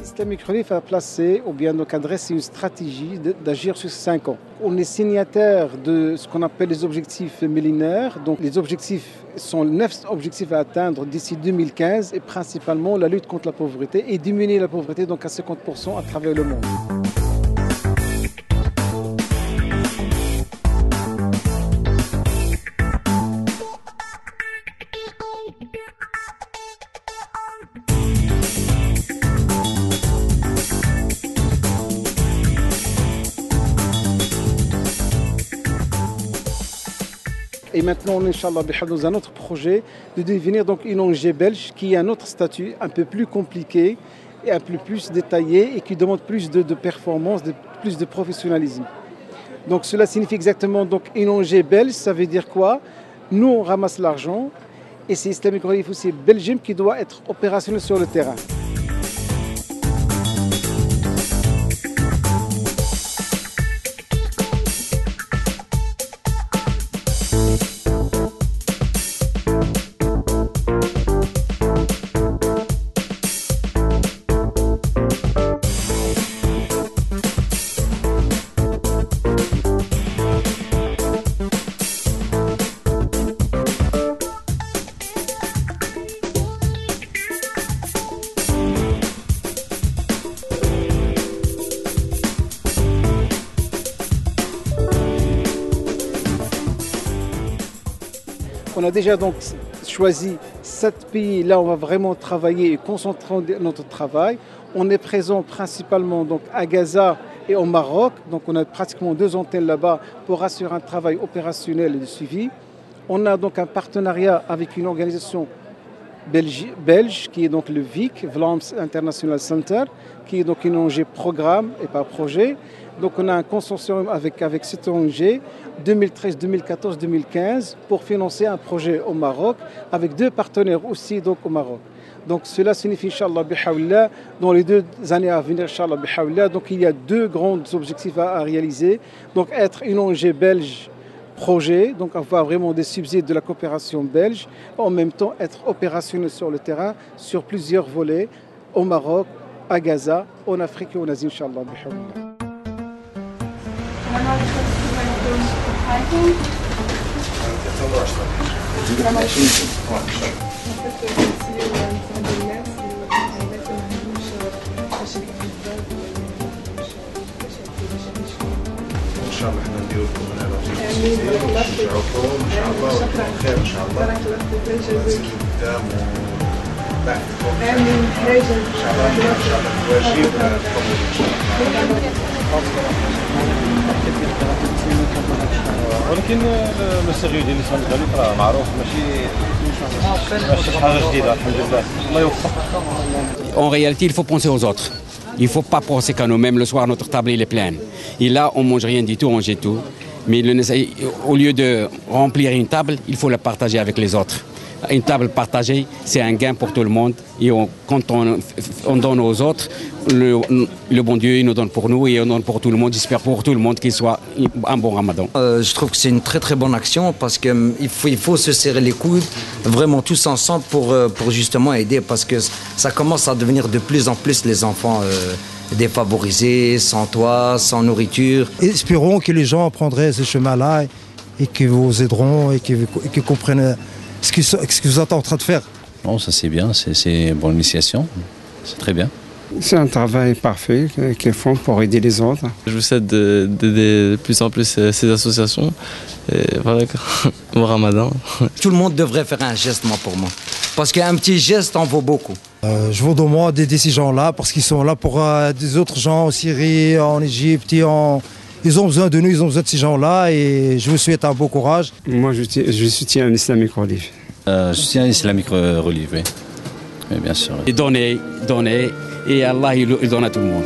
Islamic Relief a placé ou bien donc adressé une stratégie d'agir sur 5 ans. On est signataire de ce qu'on appelle les objectifs millénaires. Donc les objectifs sont 9 objectifs à atteindre d'ici 2015 et principalement la lutte contre la pauvreté et diminuer la pauvreté donc à 50% à travers le monde. Et maintenant, on est, Inch'Allah, dans un autre projet de devenir donc une ONG belge qui a un autre statut un peu plus compliqué et un peu plus détaillé et qui demande plus de performance, plus de professionnalisme. Donc cela signifie exactement donc une ONG belge, ça veut dire quoi? Nous, on ramasse l'argent et c'est Islamic Relief aussi Belgium qui doit être opérationnel sur le terrain. On a déjà donc choisi 7 pays, là on va vraiment travailler et concentrer notre travail. On est présent principalement donc à Gaza et au Maroc, donc on a pratiquement 2 antennes là-bas pour assurer un travail opérationnel et de suivi. On a donc un partenariat avec une organisation belge qui est donc le VIC, Vlaams International Center, qui est donc une ONG programme et pas projet. Donc on a un consortium avec cette ONG 2013, 2014, 2015 pour financer un projet au Maroc avec 2 partenaires aussi donc au Maroc. Donc cela signifie Inch'Allah bihawillah dans les 2 années à venir Inch'Allah bihawillah. Donc il y a 2 grands objectifs à réaliser. Donc être une ONG belge projet, donc avoir vraiment des subsides de la coopération belge, en même temps être opérationnel sur le terrain sur plusieurs volets au Maroc, à Gaza, en Afrique et en Asie Inch'Allah bihawillah. ان شاء الله احنا نديروا لكم هنا نشجعوكم ان شاء الله ويكون خير ان شاء الله قدام وبعد ان شاء الله واجب قبول ان شاء الله ولكن المسؤوليه ديال الاسلام الغريب راه معروف ماشي حاجه جديده الحمد لله الله يوفق. En réalité, il faut penser aux autres. Il ne faut pas penser qu'à nous-mêmes. Le soir, notre table elle est pleine. Et là, on ne mange rien du tout, on jette tout. Mais au lieu de remplir une table, il faut la partager avec les autres. Une table partagée, c'est un gain pour tout le monde. Et quand on donne aux autres, le bon Dieu il nous donne pour nous et on donne pour tout le monde. J'espère pour tout le monde qu'il soit un bon ramadan. Je trouve que c'est une très très bonne action parce qu'il faut se serrer les coudes vraiment tous ensemble pour justement aider parce que ça commence à devenir de plus en plus les enfants défavorisés, sans toit, sans nourriture. Espérons que les gens prendraient ce chemin-là et qu'ils vous aideront et qu'ils comprennent ce que vous êtes en train de faire. Bon, ça c'est bien, c'est une bonne initiation, c'est très bien. C'est un travail parfait qu'ils font pour aider les autres. Je vous souhaite d'aider de plus en plus ces associations. Et voilà, bon ramadan. Tout le monde devrait faire un geste, moi, pour moi. Parce qu'un petit geste en vaut beaucoup. Je vous demande d'aider ces gens-là parce qu'ils sont là pour des autres gens en Syrie, en Égypte. Ils ont besoin de nous, ils ont besoin de ces gens-là et je vous souhaite un beau courage. Moi, je soutiens l'Islamic Relief. Je suis un islamique religieux, oui. Oui, bien sûr. Et donner, et Allah il donne à tout le monde.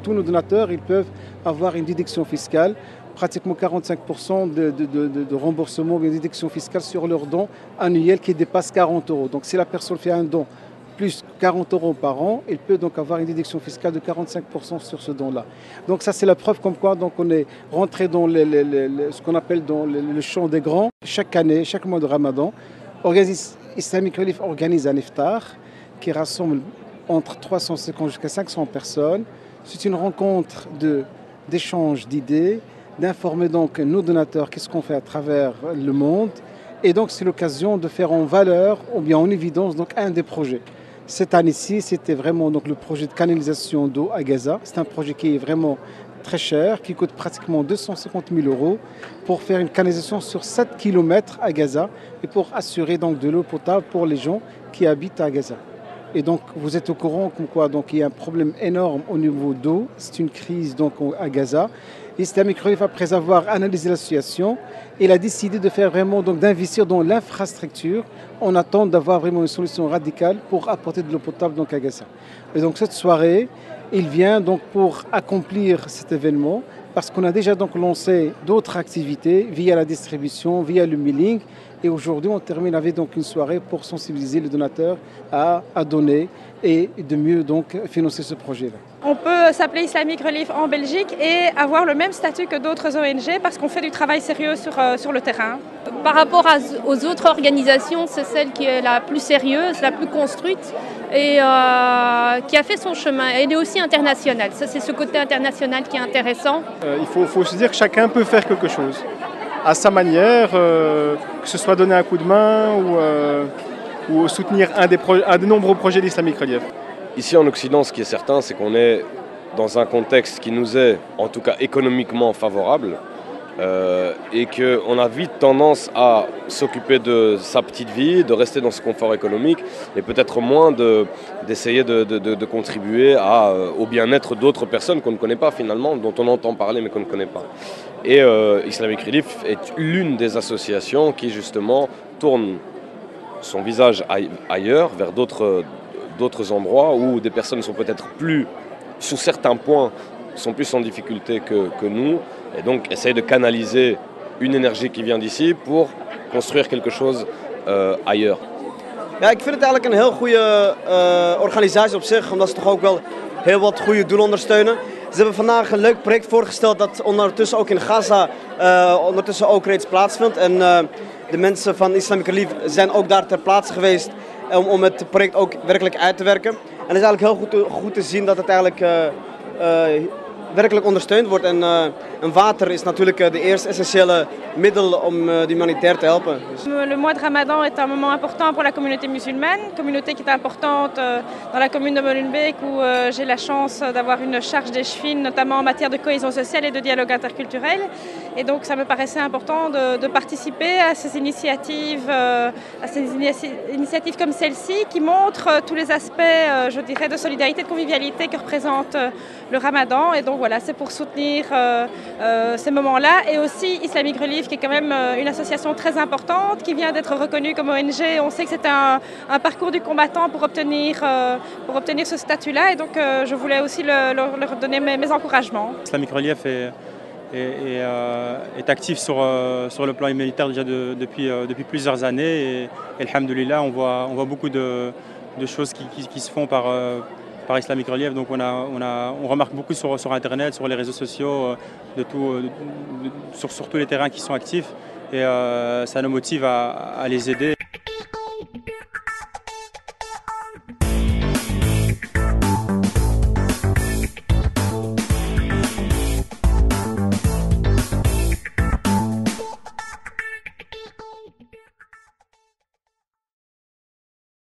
Tous nos donateurs, ils peuvent avoir une déduction fiscale, pratiquement 45% de remboursement, une déduction fiscale sur leur don annuel qui dépasse 40 €. Donc si la personne fait un don plus 40 € par an, il peut donc avoir une déduction fiscale de 45% sur ce don-là. Donc ça c'est la preuve comme quoi donc on est rentré dans ce qu'on appelle dans le champ des grands. Chaque année, chaque mois de Ramadan, Islamic Relief organise un iftar qui rassemble entre 350 jusqu'à 500 personnes. C'est une rencontre d'échange d'idées, d'informer donc nos donateurs qu'est-ce qu'on fait à travers le monde. Et donc c'est l'occasion de faire en valeur ou bien en évidence donc un des projets. Cette année-ci, c'était vraiment donc le projet de canalisation d'eau à Gaza. C'est un projet qui est vraiment très cher, qui coûte pratiquement 250 000 € pour faire une canalisation sur 7 km à Gaza et pour assurer donc de l'eau potable pour les gens qui habitent à Gaza. Et donc, vous êtes au courant comme quoi donc, il y a un problème énorme au niveau d'eau. C'est une crise donc, à Gaza. Islamic Relief, après avoir analysé la situation, il a décidé de faire vraiment donc, d'investir dans l'infrastructure en attendant d'avoir vraiment une solution radicale pour apporter de l'eau potable donc, à Gaza. Et donc, cette soirée, il vient donc, pour accomplir cet événement parce qu'on a déjà donc, lancé d'autres activités via la distribution, via le mailing. Et aujourd'hui, on termine avec donc une soirée pour sensibiliser les donateurs à donner et de mieux donc financer ce projet-là. On peut s'appeler Islamic Relief en Belgique et avoir le même statut que d'autres ONG parce qu'on fait du travail sérieux sur le terrain. Par rapport aux autres organisations, c'est celle qui est la plus sérieuse, la plus construite et qui a fait son chemin. Elle est aussi internationale. Ça, c'est ce côté international qui est intéressant. Il faut se dire que chacun peut faire quelque chose à sa manière, que ce soit donner un coup de main ou soutenir un des nombreux projets d'Islamic Relief. Ici en Occident, ce qui est certain, c'est qu'on est dans un contexte qui nous est, en tout cas économiquement favorable, et qu'on a vite tendance à s'occuper de sa petite vie, de rester dans ce confort économique, et peut-être moins d'essayer de contribuer au bien-être d'autres personnes qu'on ne connaît pas finalement, dont on entend parler mais qu'on ne connaît pas. Et Islamic Relief est l'une des associations qui justement tourne son visage ailleurs, vers d'autres endroits où des personnes sont peut-être plus, sous certains points, sont plus en difficulté que nous, et donc essaye de canaliser une énergie qui vient d'ici pour construire quelque chose ailleurs. Ja, ik vind het eigenlijk een heel goede organisatie op zich, omdat ze toch ook wel heel wat goede doelen ondersteunen. Ze hebben vandaag een leuk project voorgesteld dat ondertussen ook in Gaza ondertussen ook reeds plaatsvindt. En de mensen van Islamic Relief zijn ook daar ter plaatse geweest om het project ook werkelijk uit te werken. En het is eigenlijk heel goed te zien dat het eigenlijk werkelijk ondersteund wordt. En water is natuurlijk de eerste essentiële middel om de humanitair te helpen. Le mois de Ramadan est un moment important pour la communauté musulmane, communauté qui est importante dans la commune de Molenbeek où j'ai la chance d'avoir une charge d'échevine, notamment en matière de cohésion sociale et de dialogue interculturel. Et donc ça me paraissait important de participer à ces initiatives comme celle-ci qui montrent tous les aspects, je dirais, de solidarité, de convivialité que représente le Ramadan. Et donc voilà, c'est pour soutenir ces moments-là. Et aussi Islamic Relief, qui est quand même une association très importante, qui vient d'être reconnue comme ONG. On sait que c'est un parcours du combattant pour obtenir ce statut-là. Et donc je voulais aussi leur donner mes encouragements. Islamic Relief est actif sur le plan humanitaire déjà depuis plusieurs années. Et alhamdoulilah, on voit beaucoup de choses qui se font par Islamic Relief. Donc on remarque beaucoup sur Internet, sur les réseaux sociaux, sur tous les terrains qui sont actifs. Et ça nous motive à les aider.